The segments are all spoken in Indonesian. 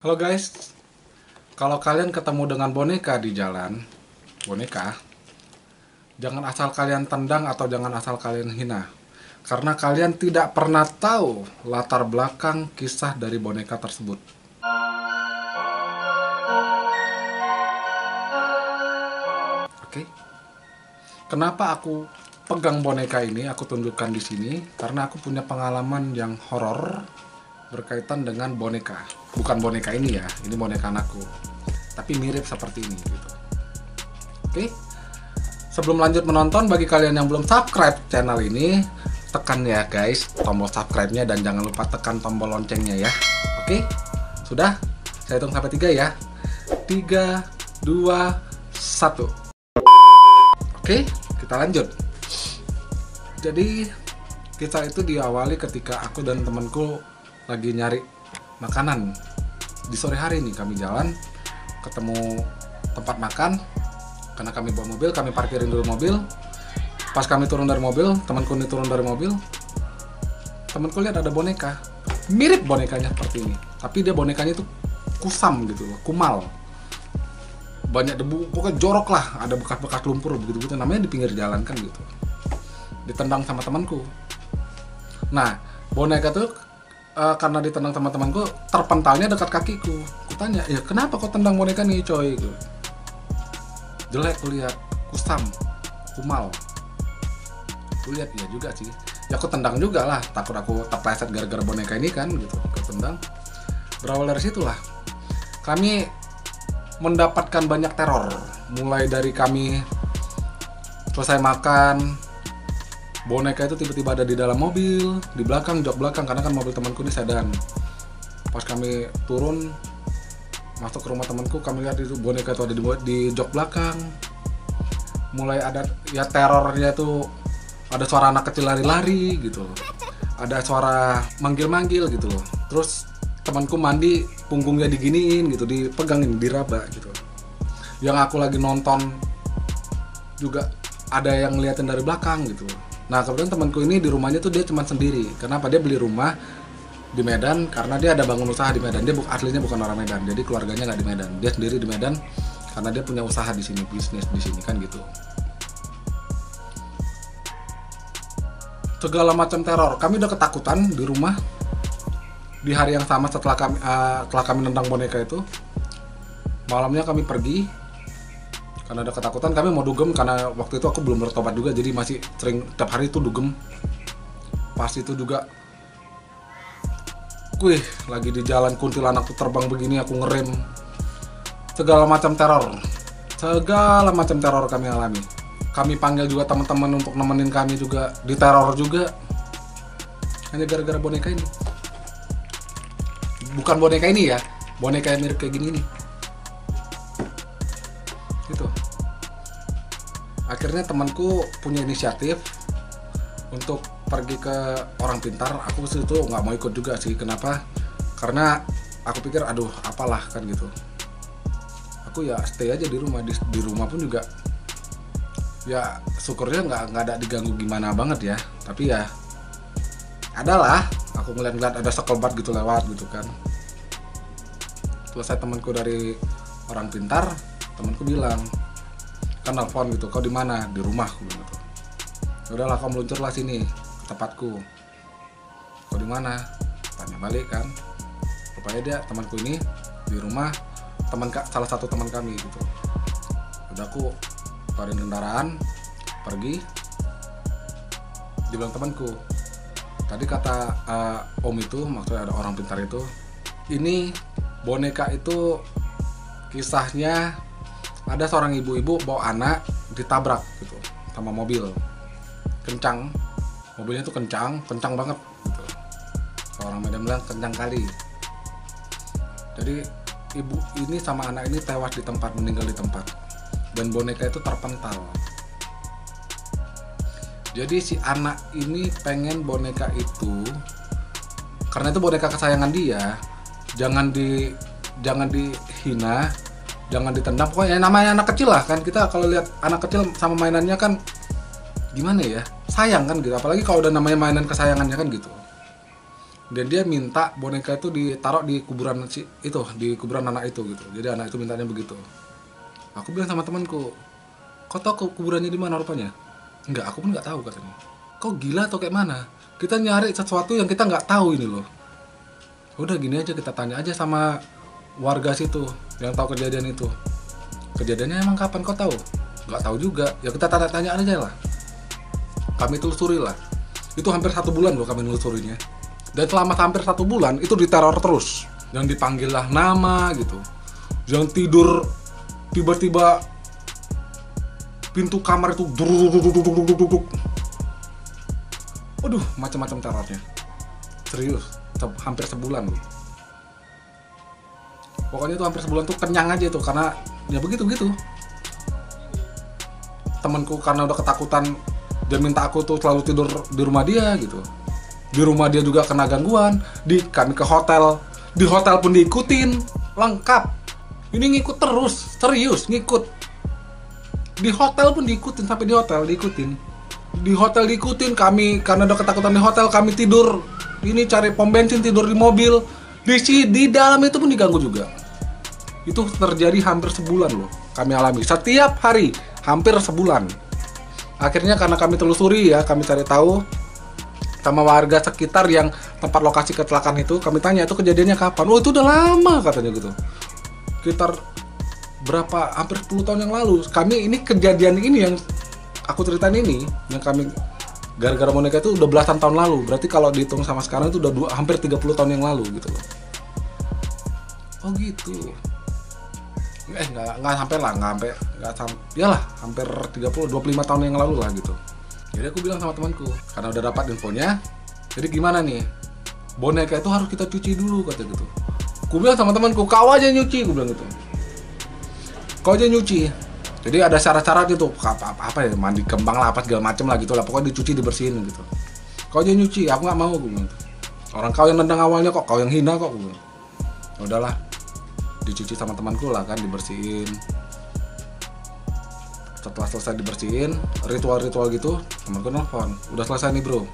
Halo guys, kalau kalian ketemu dengan boneka di jalan, boneka, jangan asal kalian tendang atau jangan asal kalian hina. Karena kalian tidak pernah tahu latar belakang kisah dari boneka tersebut. Oke? Kenapa aku pegang boneka ini, aku tunjukkan di sini? Karena aku punya pengalaman yang horor berkaitan dengan boneka. Bukan boneka ini ya, ini boneka anakku. Tapi mirip seperti ini gitu. Oke? Sebelum lanjut menonton, bagi kalian yang belum subscribe channel ini, tekan ya guys tombol subscribe-nya dan jangan lupa tekan tombol loncengnya ya. Oke? Sudah? Saya hitung sampai 3 ya. 3, 2, 1. Oke, kita lanjut. Jadi, kisah itu diawali ketika aku dan temanku lagi nyari makanan. Di sore hari nih kami jalan, ketemu tempat makan. Karena kami bawa mobil, kami parkirin dulu mobil. Pas kami turun dari mobil, temanku ini turun dari mobil, temanku lihat ada boneka. Mirip bonekanya seperti ini, tapi dia bonekanya itu kusam gitu loh, kumal. Banyak debu, pokoknya jorok lah, ada bekas-bekas lumpur begitu-begitu, namanya di pinggir jalan kan gitu. Ditendang sama temanku. Nah, boneka tuh karena ditendang sama temanku, terpentalnya dekat kakiku. Kutanya, ya kenapa kau tendang boneka nih coy? Gitu. Jelek kulihat, kusam, kumal. Kulihat ya juga sih. Ya aku tendang juga lah, takut aku terpleset gara-gara boneka ini kan gitu. Aku tendang. Berawal dari situlah kami mendapatkan banyak teror. Mulai dari kami selesai makan, boneka itu tiba-tiba ada di dalam mobil, di belakang, jok belakang, karena kan mobil temanku ini sedan. Pas kami turun masuk ke rumah temanku, kami lihat itu boneka itu ada di jok belakang. Mulai ada ya terornya tuh, ada suara anak kecil lari-lari gitu loh. Ada suara manggil-manggil gitu loh. Terus temanku mandi, punggungnya diginiin gitu, dipegangin, diraba gitu. Yang aku lagi nonton juga ada yang ngeliatin dari belakang gitu. Nah kemudian temanku ini di rumahnya tuh dia cuma sendiri. Kenapa? Dia beli rumah di Medan karena dia ada bangun usaha di Medan. Dia aslinya bukan orang Medan, jadi keluarganya nggak di Medan. Dia sendiri di Medan karena dia punya usaha di sini, bisnis di sini kan gitu. Segala macam teror. Kami udah ketakutan di rumah di hari yang sama setelah kami nendang boneka itu. Malamnya kami pergi karena ada ketakutan. Kami mau dugem karena waktu itu aku belum bertobat juga, jadi masih sering tiap hari itu dugem. Pas itu juga lagi di jalan kuntilanak tuh terbang begini, aku ngerem. Segala macam teror kami alami. Kami panggil juga teman-teman untuk nemenin kami juga, diteror juga. Hanya gara-gara boneka ini. Bukan boneka ini ya, boneka yang mirip kayak gini nih. Gitu. Akhirnya temanku punya inisiatif untuk pergi ke orang pintar. Aku situ nggak mau ikut juga sih. Kenapa? Karena aku pikir aduh apalah kan gitu. Aku ya stay aja di rumah. Di rumah pun juga ya syukurnya nggak ada diganggu gimana banget ya. Tapi ya adalah aku ngeliat ada sekelebat gitu lewat gitu kan. Selesai temanku dari orang pintar, temanku bilang kan nelfon gitu, kau di mana? Di rumah gitu. Udahlah kau meluncurlah sini ke tempatku. Kau di mana? Tanya balik kan. Rupanya dia temanku ini di rumah salah satu teman kami gitu. Udah aku keluarin kendaraan, pergi. Dibilang temanku, tadi kata om itu, maksudnya ada orang pintar itu, ini boneka itu kisahnya ada seorang ibu-ibu bawa anak ditabrak gitu sama mobil. Kencang, mobilnya tuh kencang banget gitu. Orang Medan bilang kencang kali. Jadi ibu ini sama anak ini tewas di tempat, meninggal di tempat. Dan boneka itu terpental. Jadi si anak ini pengen boneka itu, karena itu boneka kesayangan dia, jangan dihina, jangan ditendang. Pokoknya namanya anak kecil lah kan, kita kalau lihat anak kecil sama mainannya kan gimana ya, sayang kan gitu. Apalagi kalau udah namanya mainan kesayangannya kan gitu. Dan dia minta boneka itu ditaruh di kuburan itu, di kuburan anak itu gitu. Jadi anak itu mintanya begitu. Aku bilang sama temanku, kau tahu kuburannya di mana rupanya? Enggak, aku pun nggak tahu katanya. Kau gila atau kayak mana? Kita nyari sesuatu yang kita nggak tahu ini loh. Udah gini aja, kita tanya aja sama warga situ yang tahu kejadian itu. Kejadiannya emang kapan kau tahu? Nggak tahu juga. Ya kita tanya-tanya aja lah. Kami telusuri lah. Itu hampir 1 bulan loh kami nelusurinya. Dan selama hampir 1 bulan itu diteror terus. Yang dipanggil lah nama gitu. Yang tidur tiba-tiba pintu kamar itu duduk. Waduh, macam-macam terornya. Serius, hampir sebulan loh. Pokoknya itu hampir sebulan tuh kenyang aja tuh karena ya begitu-begitu. Temanku karena udah ketakutan dia minta aku tuh selalu tidur di rumah dia gitu. Di rumah dia juga kena gangguan. Kami ke hotel. Di hotel pun diikutin. Lengkap. Ini ngikut terus. Serius, ngikut. Di hotel pun diikutin. Sampai di hotel diikutin. Di hotel diikutin. Kami, karena udah ketakutan di hotel, kami tidur. Ini cari pom bensin, tidur di mobil. Di dalam itu pun diganggu juga. Itu terjadi hampir sebulan loh. Kami alami. Setiap hari. Hampir sebulan. Akhirnya karena kami telusuri ya, kami cari tahu sama warga sekitar yang tempat lokasi kecelakaan itu, kami tanya itu kejadiannya kapan. Oh, itu udah lama katanya gitu. Sekitar berapa, hampir 10 tahun yang lalu. Kami ini kejadian ini yang aku ceritain ini, yang kami gara-gara boneka itu udah belasan tahun lalu. Berarti kalau dihitung sama sekarang itu udah hampir 30 tahun yang lalu gitu loh. Oh gitu. Nggak sampai lah, iyalah hampir 25 tahun yang lalu lah gitu. Jadi aku bilang sama temanku, karena udah dapat infonya, jadi gimana nih, boneka itu harus kita cuci dulu kata gitu. Aku bilang sama temanku, kau aja nyuci, aku bilang gitu. Kau aja nyuci. Jadi ada syarat-syarat gitu, apa ya, mandi kembang lah, apa segala macem lah gitu lah, pokoknya dicuci, dibersihin gitu. Kau aja nyuci, aku nggak mau, aku bilang gitu. Orang kau yang nendang awalnya kok, kau yang hina kok, aku bilang. Udahlah, dicuci sama temanku lah kan, dibersihin. Setelah selesai dibersihin, ritual-ritual gitu, temanku nelfon, udah selesai nih bro,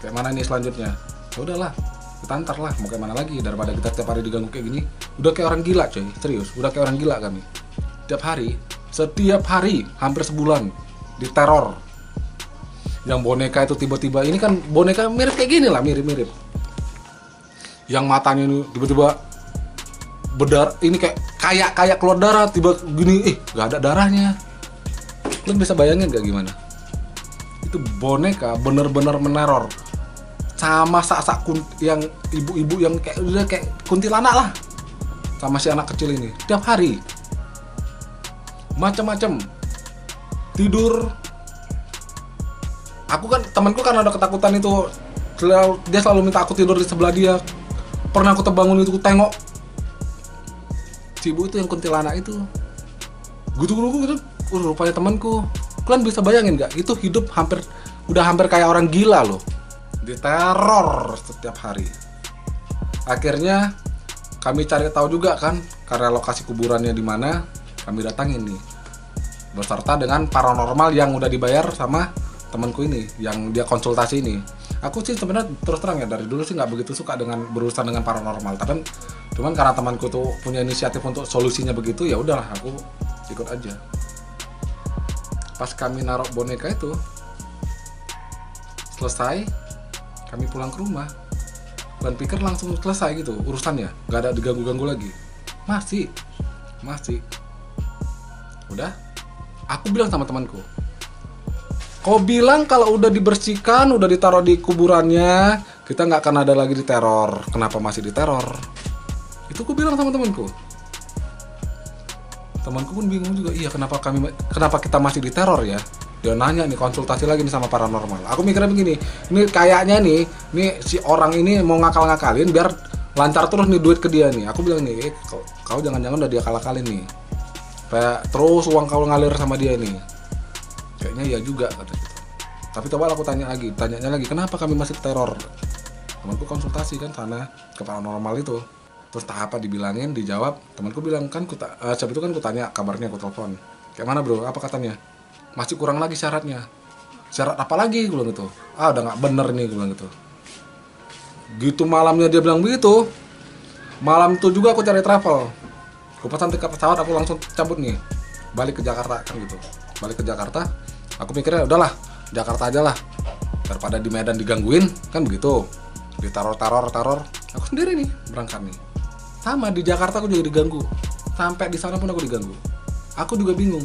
kayak mana nih selanjutnya? Ya udahlah, kita antar lah, mau kayak mana lagi, daripada kita tiap hari diganggu kayak gini. Udah kayak orang gila coy, serius, udah kayak orang gila kami. Setiap hari, hampir sebulan, diteror. Yang boneka itu tiba-tiba, ini kan boneka mirip kayak gini lah, mirip-mirip. Yang matanya ini tiba-tiba berdarah, ini kayak keluar darah, tiba gini, gak ada darahnya. Lo bisa bayangin gak gimana? Itu boneka bener-bener meneror. Sama sak-sak yang ibu-ibu yang kayak kuntilanak lah. Sama si anak kecil ini. Tiap hari. Macam-macam. Tidur. Aku kan, temanku karena udah ketakutan itu, dia selalu minta aku tidur di sebelah dia. Pernah aku terbangun itu, aku tengok si ibu itu yang kuntilanak itu. Gitu. Rupanya temanku. Kalian bisa bayangin gak? Itu hidup udah hampir kayak orang gila loh. Diteror setiap hari. Akhirnya kami cari tahu juga kan, karena lokasi kuburannya di mana, kami datangin nih. Beserta dengan paranormal yang udah dibayar sama temanku ini, yang dia konsultasi ini. Aku sih sebenarnya terus terang ya, dari dulu sih nggak begitu suka dengan berurusan dengan paranormal. Tapi cuman karena temanku tuh punya inisiatif untuk solusinya begitu, ya udahlah aku ikut aja. Pas kami naruh boneka itu selesai, kami pulang ke rumah dan pikir langsung selesai gitu urusannya, nggak ada diganggu-ganggu lagi. Masih udah, aku bilang sama temanku, kau bilang kalau udah dibersihkan, udah ditaruh di kuburannya, kita nggak akan ada lagi diteror. Kenapa masih diteror? Itu aku bilang sama temanku. Temanku pun bingung juga, iya kenapa kita masih diteror ya? Dia nanya nih, konsultasi lagi nih sama paranormal. Aku mikirnya begini, ini kayaknya nih si orang ini mau ngakal-ngakalin biar lancar terus nih duit ke dia nih. Aku bilang nih, kau jangan-jangan udah dia akal-akalin nih, kayak terus uang kau ngalir sama dia nih. Kayaknya iya juga kata gitu. Tapi coba aku tanyanya lagi, kenapa kami masih teror? Temanku konsultasi kan sana ke paranormal itu. Terus apa dibilangin, dijawab, temanku bilang kan siapa itu kan ku tanya kabarnya, aku telepon. Kayak mana bro? Apa katanya? Masih kurang lagi syaratnya. Syarat apa lagi? Gue bilang gitu. Udah nggak bener nih, gue bilang gitu. Gitu malamnya dia bilang begitu. Malam itu juga aku cari travel. Aku pesan tiket pesawat, aku langsung cabut nih. Balik ke Jakarta kan gitu. Balik ke Jakarta, aku mikirnya udahlah, Jakarta aja lah. Daripada di Medan digangguin, kan begitu. Diteror-teror. Aku sendiri nih berangkat nih. Sama di Jakarta aku juga diganggu. Sampai di sana pun aku diganggu. Aku juga bingung.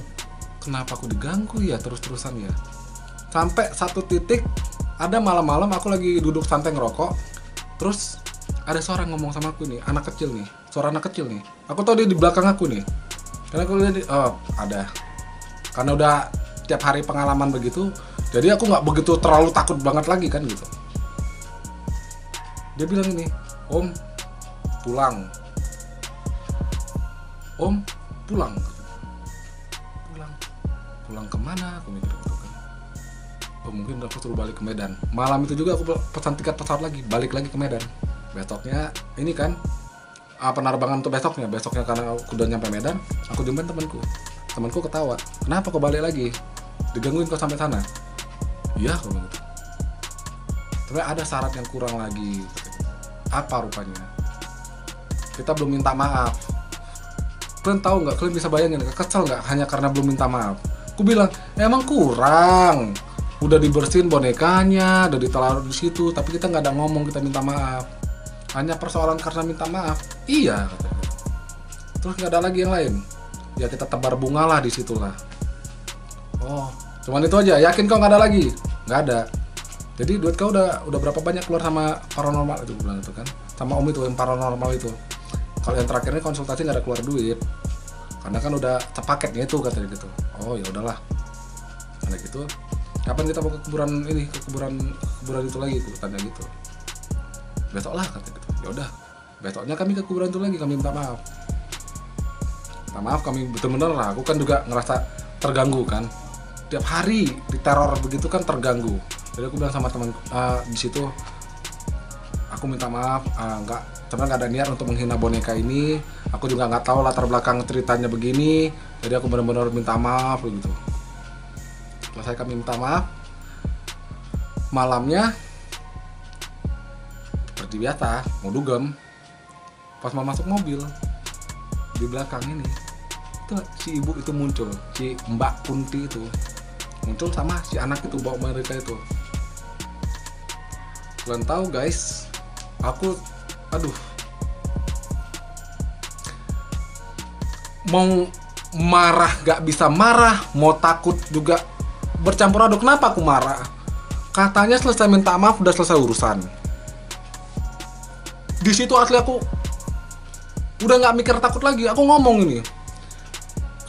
Kenapa aku diganggu ya terus-terusan ya? Sampai satu titik ada malam-malam aku lagi duduk santai ngerokok. Terus ada suara ngomong sama aku nih, anak kecil nih, suara anak kecil nih. Aku tahu dia di belakang aku nih. Karena aku lihat, oh ada. Karena udah tiap hari pengalaman begitu, jadi aku nggak begitu terlalu takut banget lagi kan gitu. Dia bilang ini, Om pulang. Om pulang. Pulang kemana? Aku mikir gitu kan. Oh mungkin aku suruh balik ke Medan. Malam itu juga aku pesan tiket pesawat lagi, balik lagi ke Medan. Besoknya ini kan penerbangan untuk besoknya karena aku udah nyampe Medan, aku jumpai temanku ketawa, kenapa kau balik lagi, digangguin kau sampai sana? Iya aku bilang gitu. Tapi ada syarat yang kurang lagi. Apa rupanya? Kita belum minta maaf. Kalian tahu nggak, kalian bisa bayangin kesel nggak hanya karena belum minta maaf? Aku bilang emang kurang, udah dibersihin bonekanya, udah ditaruh di situ, tapi kita nggak ada ngomong kita minta maaf. Hanya persoalan karena minta maaf. Iya katanya. Terus nggak ada lagi yang lain. Ya kita tebar bunga lah di situ lah. Oh, cuman itu aja. Yakin kau nggak ada lagi? Nggak ada. Jadi duit kau udah berapa banyak keluar sama paranormal itu, bilang itu kan? Sama Om itu yang paranormal itu. Kalau yang terakhir ini konsultasi nggak ada keluar duit. Karena kan udah sepaketnya itu katanya gitu. Oh ya udahlah. Karena gitu. Kapan kita mau ke kuburan ini, ke kuburan itu lagi? Aku tanya gitu. Besok lah katanya gitu. Ya udah, besoknya kami ke kuburan itu lagi, kami minta maaf. Minta maaf kami bener-bener lah. Aku kan juga ngerasa terganggu kan. Tiap hari diteror begitu kan terganggu. Jadi aku bilang sama teman di situ, aku minta maaf, sebenarnya nggak ada niat untuk menghina boneka ini. Aku juga nggak tahu latar belakang ceritanya begini. Jadi aku benar-benar minta maaf begitu. Selesai kami minta maaf. Malamnya seperti biasa, mau dugem. Pas mau masuk mobil, di belakang ini, itu si ibu itu muncul, si Mbak Kunti itu muncul sama si anak itu bawa mereka itu. Kalian tahu guys, aku, mau marah gak bisa marah, mau takut juga bercampur aduk. Kenapa aku marah? Katanya selesai minta maaf udah selesai urusan. Di situ asli aku udah nggak mikir takut lagi. Aku ngomong ini,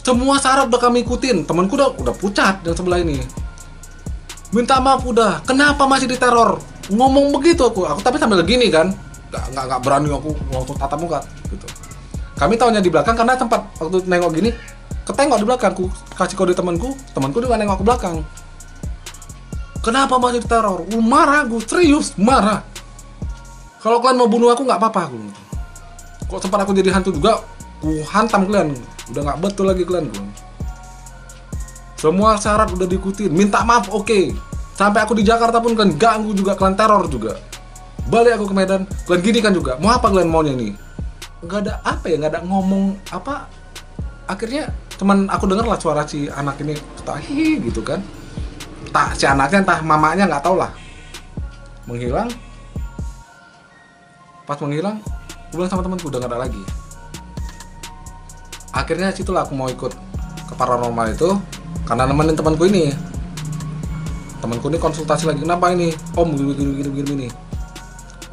semua syarat udah kami ikutin. Temanku udah pucat yang sebelah ini. Minta maaf udah. Kenapa masih diteror? Ngomong begitu aku tapi sambil gini kan. Nggak berani aku waktu tatap muka gitu. Kami tahunya di belakang karena tempat waktu nengok gini, ketengok di belakangku. Kasih kode temanku juga nengok ke belakang. Kenapa masih diteror? Marah gue, serius marah. Kalau kalian mau bunuh aku nggak apa-apa aku. Kok sempat aku jadi hantu juga, aku hantam kalian. Udah nggak betul lagi kalian. Semua syarat udah diikutin. Minta maaf oke. Sampai aku di Jakarta pun kalian ganggu juga, kalian teror juga. Balik aku ke Medan, kalian gini kan juga. Mau apa kalian maunya nih? Nggak ada apa ya, nggak ada ngomong apa. Akhirnya cuman aku dengar lah suara si anak ini ketahi gitu kan. Entah si anaknya entah mamanya nggak tahu lah. Menghilang. Pas menghilang, aku bilang sama temanku udah gak ada lagi. Akhirnya situlah aku mau ikut ke paranormal itu karena nemenin temanku ini. Temanku ini konsultasi lagi, kenapa ini? Om gini.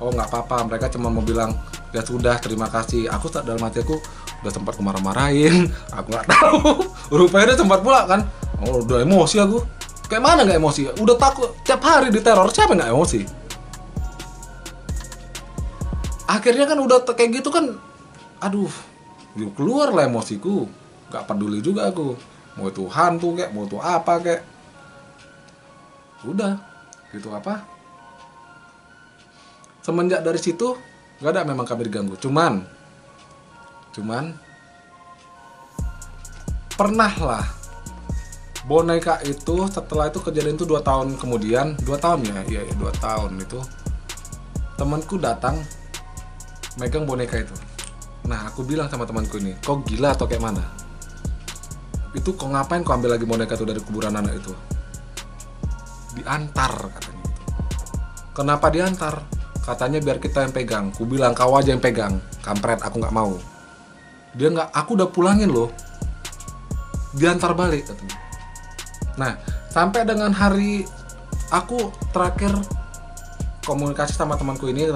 Oh nggak apa-apa, mereka cuma mau bilang ya sudah terima kasih. Aku dalam hati aku udah sempat marah-marahin. Aku nggak tahu. Rupanya dia sempat pula kan. Oh udah emosi aku. Kayak mana nggak emosi? Udah takut tiap hari diteror, siapa nggak emosi? Akhirnya kan udah kayak gitu kan, keluar lah emosiku. Gak peduli juga aku, mau itu hantu kek, mau itu apa kek. Udah, gitu apa. Semenjak dari situ, gak ada memang kami diganggu. Cuman, pernah lah, boneka itu setelah itu kejadian itu 2 tahun kemudian, 2 tahun ya, iya 2 tahun itu. temanku datang megang boneka itu. Nah, aku bilang sama temanku ini, kau gila atau kayak mana? Itu kau ngapain kau ambil lagi boneka itu dari kuburan anak itu? Diantar katanya gitu. Kenapa diantar? Katanya biar kita yang pegang. Ku bilang kau aja yang pegang. Kampret, aku nggak mau. Dia nggak, aku udah pulangin loh. Diantar balik katanya. Nah, sampai dengan hari aku terakhir komunikasi sama temanku ini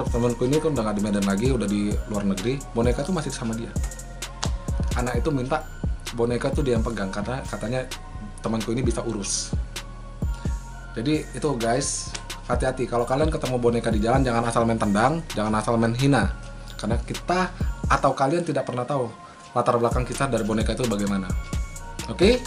kan udah nggak di Medan lagi, udah di luar negeri. Boneka tuh masih sama dia. Anak itu minta boneka tuh dia yang pegang karena katanya temanku ini bisa urus. Jadi itu guys, hati-hati kalau kalian ketemu boneka di jalan, jangan asal main tendang, jangan asal main hina. Karena kita atau kalian tidak pernah tahu latar belakang kisah dari boneka itu bagaimana. Oke?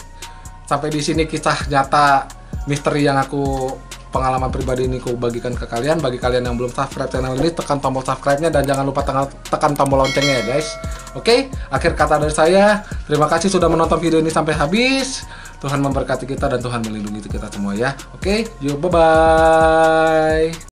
Sampai di sini kisah nyata misteri yang aku pengalaman pribadi ini aku bagikan ke kalian. Bagi kalian yang belum subscribe channel ini, tekan tombol subscribe-nya dan jangan lupa tekan tombol loncengnya ya guys. Oke, akhir kata dari saya, terima kasih sudah menonton video ini sampai habis. Tuhan memberkati kita dan Tuhan melindungi kita semua ya. Oke, yuk bye-bye.